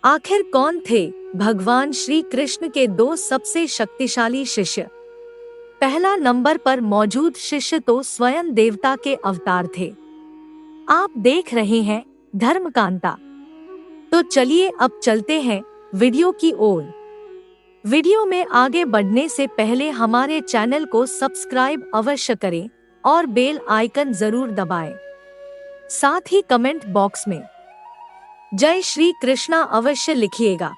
आखिर कौन थे भगवान श्री कृष्ण के दो सबसे शक्तिशाली शिष्य? पहला नंबर पर मौजूद शिष्य तो स्वयं देवता के अवतार थे। आप देख रहे हैं धर्मकांता। तो चलिए अब चलते हैं वीडियो की ओर। वीडियो में आगे बढ़ने से पहले हमारे चैनल को सब्सक्राइब अवश्य करें और बेल आइकन जरूर दबाएं। साथ ही कमेंट बॉक्स में जय श्री कृष्णा अवश्य लिखिएगा।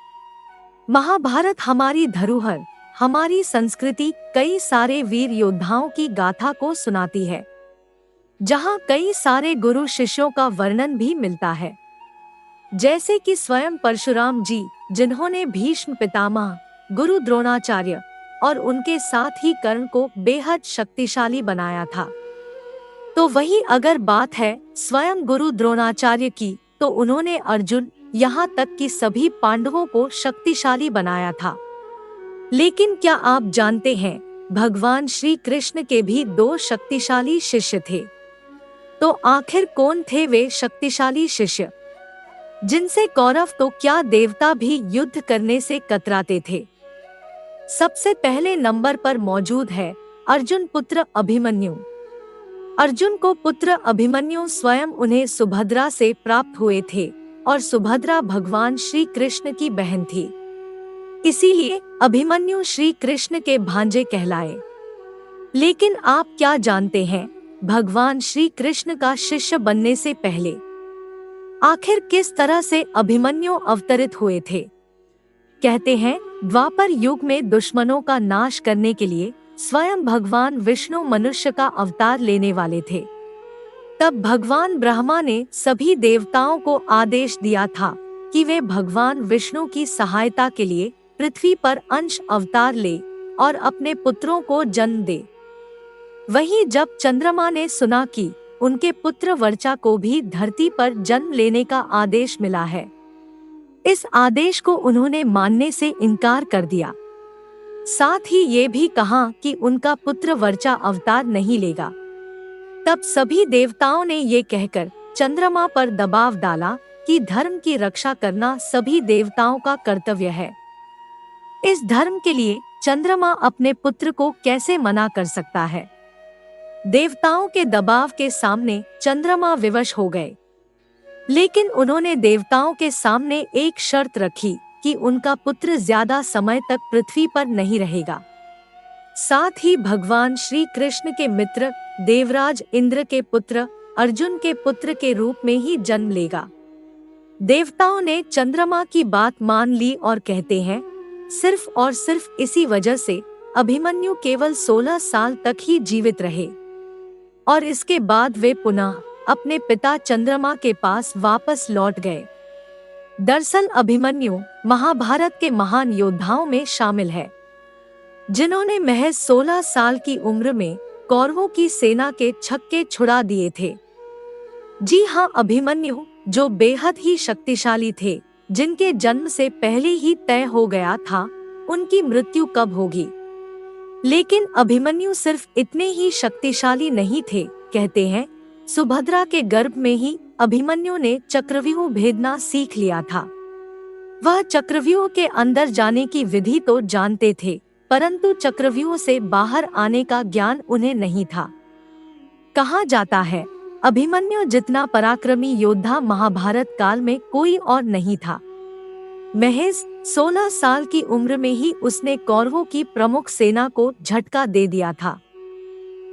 महाभारत हमारी धरोहर, हमारी संस्कृति कई सारे वीर योद्धाओं की गाथा को सुनाती है, जहां कई सारे गुरु शिष्यों का वर्णन भी मिलता है। जैसे कि स्वयं परशुराम जी, जिन्होंने भीष्म पितामह, गुरु द्रोणाचार्य और उनके साथ ही कर्ण को बेहद शक्तिशाली बनाया था। तो वही अगर बात है स्वयं गुरु द्रोणाचार्य की, तो उन्होंने अर्जुन यहाँ तक कि सभी पांडवों को शक्तिशाली बनाया था। लेकिन क्या आप जानते हैं भगवान श्री कृष्ण के भी दो शक्तिशाली शिष्य थे। तो आखिर कौन थे वे शक्तिशाली शिष्य, जिनसे कौरव तो क्या देवता भी युद्ध करने से कतराते थे? सबसे पहले नंबर पर मौजूद है अर्जुन पुत्र अभिमन्यु। अर्जुन को पुत्र अभिमन्यु स्वयं उन्हें सुभद्रा से प्राप्त हुए थे और सुभद्रा भगवान श्री कृष्ण की बहन थी। इसीलिए अभिमन्यु श्री कृष्ण के भांजे कहलाए। लेकिन आप क्या जानते हैं भगवान श्री कृष्ण का शिष्य बनने से पहले आखिर किस तरह से अभिमन्यु अवतरित हुए थे? कहते हैं द्वापर युग में दुश्मनों का नाश करने के लिए स्वयं भगवान विष्णु मनुष्य का अवतार लेने वाले थे। तब भगवान ब्रह्मा ने सभी देवताओं को आदेश दिया था कि वे भगवान विष्णु की सहायता के लिए पृथ्वी पर अंश अवतार ले और अपने पुत्रों को जन्म दे। वहीं जब चंद्रमा ने सुना कि उनके पुत्र वर्चा को भी धरती पर जन्म लेने का आदेश मिला है, इस आदेश को उन्होंने मानने से इनकार कर दिया। साथ ही ये भी कहा कि उनका पुत्र वर्चा अवतार नहीं लेगा। तब सभी देवताओं ने ये कहकर चंद्रमा पर दबाव डाला कि धर्म की रक्षा करना सभी देवताओं का कर्तव्य है। इस धर्म के लिए चंद्रमा अपने पुत्र को कैसे मना कर सकता है? देवताओं के दबाव के सामने चंद्रमा विवश हो गए। लेकिन उन्होंने देवताओं के सामने एक शर्त रखी कि उनका पुत्र ज्यादा समय तक पृथ्वी पर नहीं रहेगा। साथ ही भगवान श्री कृष्ण के मित्र देवराज इंद्र के पुत्र अर्जुन के पुत्र के रूप में ही जन्म लेगा। देवताओं ने चंद्रमा की बात मान ली और कहते हैं सिर्फ और सिर्फ इसी वजह से अभिमन्यु केवल 16 साल तक ही जीवित रहे और इसके बाद वे पुनः अपने पिता चंद्रमा के पास वापस लौट गए। दरअसल अभिमन्यु महाभारत के महान योद्धाओं में शामिल है, जिन्होंने महज 16 साल की उम्र में कौरवों की सेना के छक्के छुड़ा दिए थे। जी हाँ, अभिमन्यु जो बेहद ही शक्तिशाली थे, जिनके जन्म से पहले ही तय हो गया था उनकी मृत्यु कब होगी। लेकिन अभिमन्यु सिर्फ इतने ही शक्तिशाली नहीं थे। कहते हैं सुभद्रा के गर्भ में ही अभिमन्यु ने चक्रव्यूह भेदना सीख लिया था। वह चक्रव्यूह के अंदर जाने की विधि तो जानते थे, परंतु चक्रव्यूह से बाहर आने का ज्ञान उन्हें नहीं था। कहा जाता है अभिमन्यु जितना पराक्रमी योद्धा महाभारत काल में कोई और नहीं था। महज 16 साल की उम्र में ही उसने कौरवों की प्रमुख सेना को झटका दे दिया था।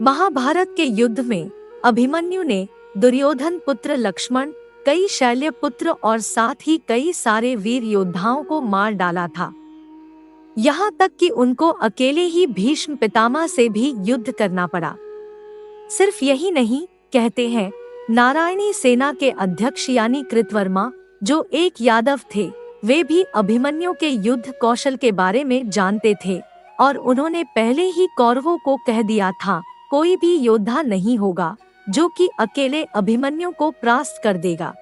महाभारत के युद्ध में अभिमन्यु ने दुर्योधन पुत्र लक्ष्मण, कई शैल्य पुत्र और साथ ही कई सारे वीर योद्धाओं को मार डाला था। यहाँ तक कि उनको अकेले ही भीष्म पितामह से भी युद्ध करना पड़ा। सिर्फ यही नहीं, कहते हैं नारायणी सेना के अध्यक्ष यानी कृतवर्मा, जो एक यादव थे, वे भी अभिमन्यु के युद्ध कौशल के बारे में जानते थे और उन्होंने पहले ही कौरवों को कह दिया था कोई भी योद्धा नहीं होगा जो कि अकेले अभिमन्यु को परास्त कर देगा।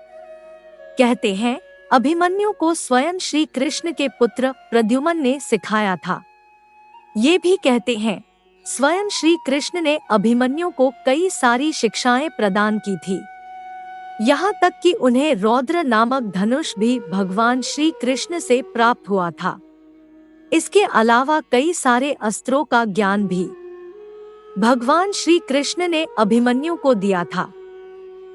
कहते हैं अभिमन्यु को स्वयं श्री कृष्ण के पुत्र प्रद्युम्न ने सिखाया था। ये भी कहते हैं स्वयं श्री कृष्ण ने अभिमन्यु को कई सारी शिक्षाएं प्रदान की थी। यहाँ तक कि उन्हें रौद्र नामक धनुष भी भगवान श्री कृष्ण से प्राप्त हुआ था। इसके अलावा कई सारे अस्त्रों का ज्ञान भी भगवान श्री कृष्ण ने अभिमन्यु को दिया था।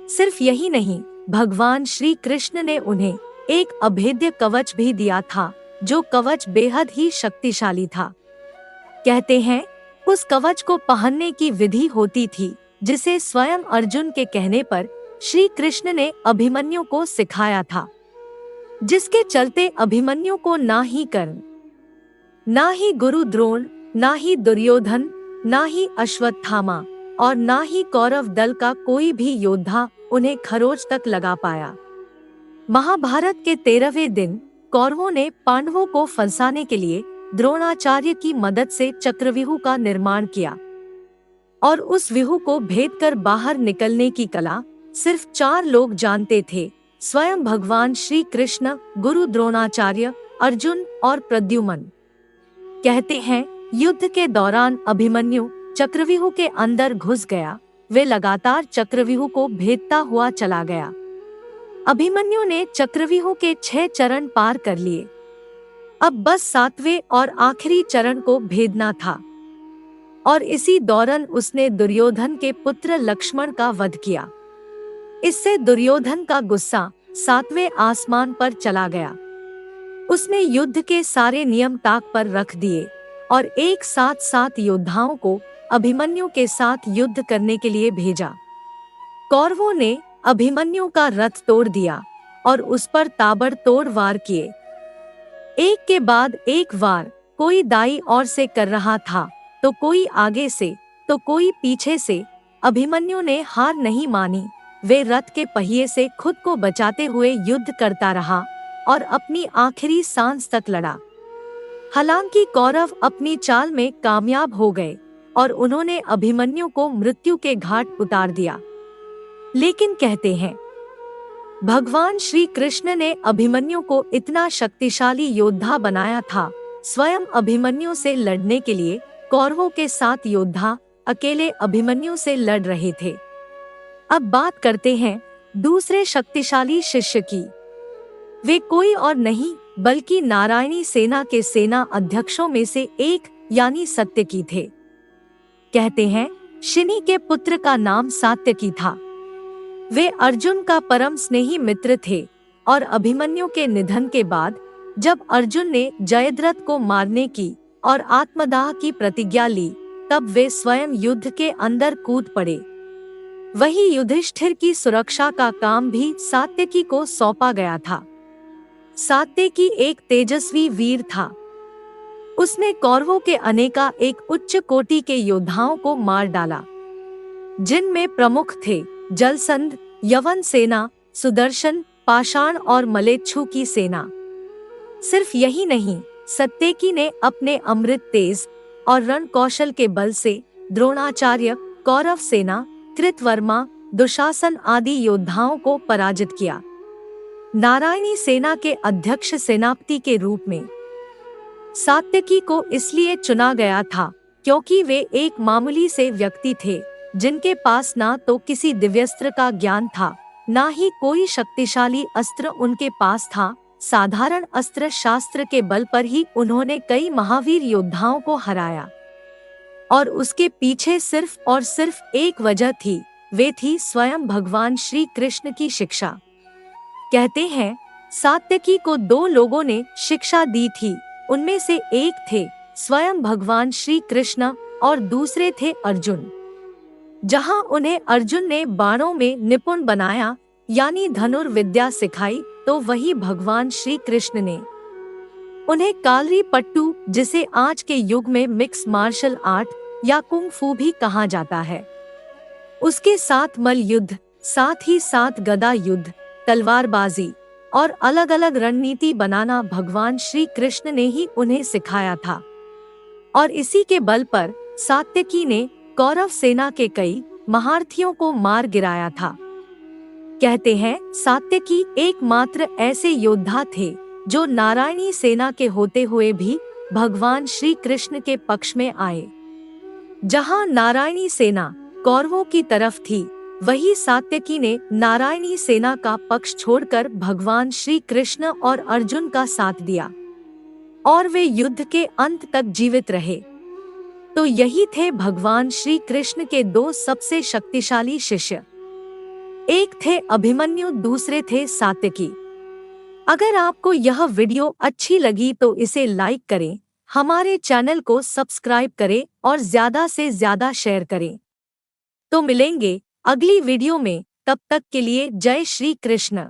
सिर्फ यही नहीं, भगवान श्री कृष्ण ने उन्हें एक अभेद्य कवच भी दिया था, जो कवच बेहद ही शक्तिशाली था। कहते हैं उस कवच को पहनने की विधि होती थी, जिसे स्वयं अर्जुन के कहने पर श्री कृष्ण ने अभिमन्यु को सिखाया था, जिसके चलते अभिमन्यु को ना ही कर्ण, ना ही गुरु द्रोण, ना ही दुर्योधन, ना ही अश्वत्थामा और ना ही कौरव दल का कोई भी योद्धा उन्हें खरोच तक लगा पाया। महाभारत के 13वें दिन कौरवों ने पांडवों को फंसाने के लिए द्रोणाचार्य की मदद से चक्रव्यूह का निर्माण किया और उस व्यूह को भेद कर बाहर निकलने की कला सिर्फ 4 लोग जानते थे, स्वयं भगवान श्री कृष्ण, गुरु द्रोणाचार्य, अर्जुन और प्रद्युम्न। कहते हैं युद्ध के दौरान अभिमन्यु चक्रव्यूह के अंदर घुस गया। वे लगातार चक्रव्यूह को भेदता हुआ चला गया। अभिमन्यु ने चक्रव्यूह के 6 चरण पार कर लिए। अब बस 7वें और आखिरी चरण को भेदना था और इसी दौरान उसने दुर्योधन के पुत्र लक्ष्मण का वध किया। इससे दुर्योधन का गुस्सा 7वें आसमान पर चला गया। उसने युद्ध के सारे नियम ताक पर रख दिए और एक साथ 7 योद्धाओं को अभिमन्यु के साथ युद्ध करने के लिए भेजा। कौरवों ने अभिमन्यु का रथ तोड़ दिया और उस पर ताबड़तोड़ वार किए। एक के बाद एक वार कोई दाईं ओर से कर रहा था, तो कोई आगे से, तो कोई पीछे से। अभिमन्यु ने हार नहीं मानी। वे रथ के पहिए से खुद को बचाते हुए युद्ध करता रहा और अपनी आखिरी सांस तक लड़ा। हालांकि कौरव अपनी चाल में कामयाब हो गए और उन्होंने अभिमन्यु को मृत्यु के घाट उतार दिया। लेकिन कहते हैं भगवान श्री कृष्ण ने अभिमन्यु को इतना शक्तिशाली योद्धा बनाया था। स्वयं अभिमन्यु से लड़ने के लिए कौरवों के 7 योद्धा अकेले अभिमन्यु से लड़ रहे थे। अब बात करते हैं दूसरे शक्तिशाली शिष्य की। वे कोई और नहीं बल्कि नारायणी सेना के सेना अध्यक्षों में से एक यानी सात्यकी थे। कहते हैं शिनी के पुत्र का नाम सात्यकी था। वे अर्जुन का परम स्नेही मित्र थे और अभिमन्यु के निधन के बाद जब अर्जुन ने जयद्रथ को मारने की और आत्मदाह की प्रतिज्ञा ली, तब वे स्वयं युद्ध के अंदर कूद पड़े। वही युधिष्ठिर की सुरक्षा का काम भी सात्यकी को सौंपा गया था। सात्यकी एक तेजस्वी वीर था। उसने कौरवों के अनेका एक उच्च कोटि के योद्धाओं को मार डाला, जिनमें प्रमुख थे जलसंध, यवन सेना, सुदर्शन, पाषाण और मलेच्छु की सेना। सिर्फ यही नहीं, सात्यकी ने अपने अमृत तेज और रण कौशल के बल से द्रोणाचार्य, कौरव सेना, कृतवर्मा, दुशासन आदि योद्धाओं को पराजित किया। नारायणी सेना के अध्यक्ष सेनापति के रूप में सात्यकी को इसलिए चुना गया था क्योंकि वे एक मामूली से व्यक्ति थे, जिनके पास ना तो किसी दिव्यास्त्र का ज्ञान था, ना ही कोई शक्तिशाली अस्त्र उनके पास था। साधारण अस्त्र शास्त्र के बल पर ही उन्होंने कई महावीर योद्धाओं को हराया और उसके पीछे सिर्फ और सिर्फ एक वजह थी, वे थी स्वयं भगवान श्री कृष्ण की शिक्षा। कहते हैं सात्यकी को 2 लोगों ने शिक्षा दी थी। उनमें से एक थे स्वयं भगवान श्री कृष्ण और दूसरे थे अर्जुन। जहां उन्हें अर्जुन ने बाणों में निपुण बनाया यानी धनुर्विद्या सिखाई, तो वही भगवान श्री कृष्ण ने उन्हें कालरी पट्टू, जिसे आज के युग में मिक्स मार्शल आर्ट या कुंग फू भी कहा जाता है, उसके साथ मल युद्ध, साथ ही साथ गदा युद्ध, तलवारबाजी और अलग अलग रणनीति बनाना भगवान श्री कृष्ण ने ही उन्हें सिखाया था। और इसी के बल पर सात्यकी ने कौरव सेना के कई महारथियों को मार गिराया था। कहते हैं सात्यकी एकमात्र ऐसे योद्धा थे जो नारायणी सेना के होते हुए भी भगवान श्री कृष्ण के पक्ष में आए। जहां नारायणी सेना कौरवों की तरफ थी, वही सात्यकी ने नारायणी सेना का पक्ष छोड़कर भगवान श्री कृष्ण और अर्जुन का साथ दिया और वे युद्ध के अंत तक जीवित रहे। तो यही थे भगवान श्री कृष्ण के दो सबसे शक्तिशाली शिष्य। एक थे अभिमन्यु, दूसरे थे सात्यकी। अगर आपको यह वीडियो अच्छी लगी तो इसे लाइक करें, हमारे चैनल को सब्सक्राइब करें और ज्यादा से ज्यादा शेयर करें। तो मिलेंगे अगली वीडियो में, तब तक के लिए जय श्री कृष्ण।